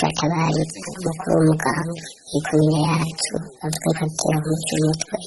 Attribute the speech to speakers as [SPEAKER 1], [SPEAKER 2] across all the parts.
[SPEAKER 1] batabariza umukuru w'umuganga ikomine yacu bavuga ko atera umuco umutwe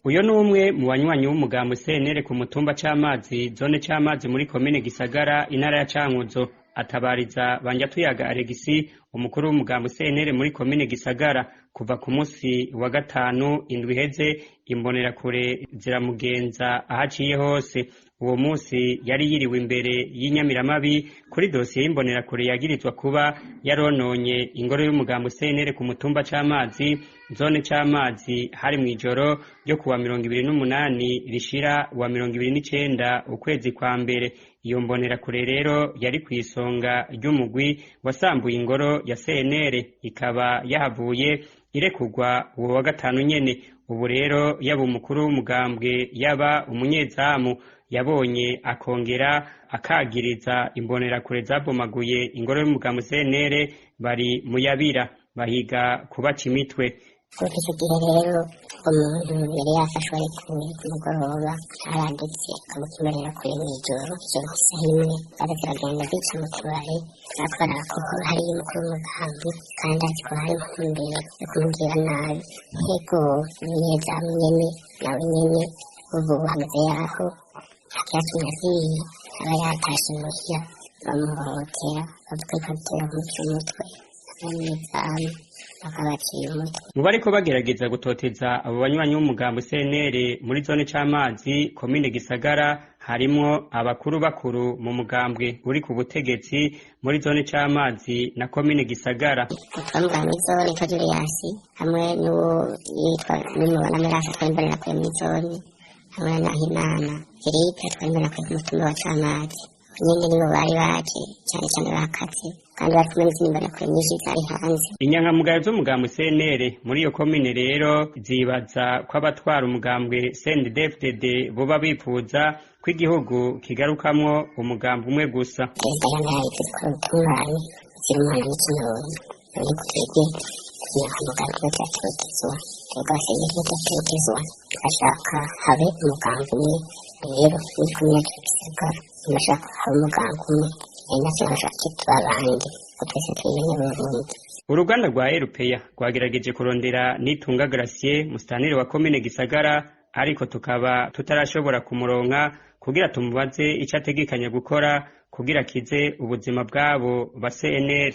[SPEAKER 2] uyo ni umwe mu banywanyi w'umugambi CNL ku mutumba c'amazi zone c'amazi muri komine Gisagara intara ya Cankuzo atabariza Banjatuyaga Alegisi umukuru w'umugambi CNL muri komine Gisagara kuva ku munsi wa gatanu indwi iheze imbonerakure ziramugenza ahaciye hose. Uwo munsi yari yiriwe imbere y'inyamiramabi kuri dosiye y'imbonerakure yagirizwa kuba yarononye ingoro y'umugambi CNL ku mutumba c'amazi zone c'amazi hari mw'ijoro ryo kuwa 28 rishira wa 29 ukwezi kwa mbere. Iyo mbonerakure rero yari kw'isonga ry'umugwi wasambuye ingoro ya CNL ikaba yahavuye irekugwa uwo wa gatanu nyene. Ubu rero yaba umukuru w'umugambwe yaba umunyezamu yabonye akongera akagiriza imbonerakure zabomaguye ingoro y'umugambi CNL bari muyabira bahiga kubaca imitwe.
[SPEAKER 1] Icyo gihe rero umuntu yari yafashwe ari ku mugoroba aranditse akamukimerera kure mw'ijoro ijoro isaha imwe ariko aragenda bica mu tubari akora ko hari umukuru w'umugambi kandi ariko hari intumbero yo kumubwira nabi yego umunyezamu nyene nawe nyene ubu buhagaze yaho akiyatumye agiye aba yatashe muhira bamuhohotera bavuga ko atera umuco umutwe abanyezamu bakabaciye umutwe.
[SPEAKER 2] Mu bariko bagerageza gutoteza abo banywanyi b'umugambi CNL muri zone c'amazi komine Gisagara harimwo abakuru bakuru mu mugambwe uri ku butegetsi muri zone c'amazi na komine Gisagara.
[SPEAKER 1] Twamuga muri zone yitwa Julius hamwe n'uwo yitwa Nimubona Mirasa twimbarira kure muri zone hamwe na Himana Philippe twimbarira kure ku mutumba wa c'amazi nyine nibo bari baje cyane cyane bakazi kandi bari kumwe n'izindi kure nyinshi zari hanze.
[SPEAKER 2] Inyangamugayo z'umugambi CNL muri iyo komine rero zibaza ko abatwara umugambwe CNDD-FDD boba bifuza ko igihugu kigarukamwo umugambi umwe gusa.
[SPEAKER 1] Perezida yambaye ikitwaro zirumana n'ikinyoni uri kutwebwe inyangamugayo zatotezwa rwose yitotezwa ashaka habe umugambi umwe rero uri kumwe Gisagara nashaka habe umugambi umwe
[SPEAKER 2] uruganda rwa Erupeya rwagerageje kurondera Nitunga Gratien musitanteri wa komine Gisagara ariko tukaba tutarashobora kumuronka kugira tumubaze ico ategekanya gukora kugira kize ubuzima bwabo ba CNL.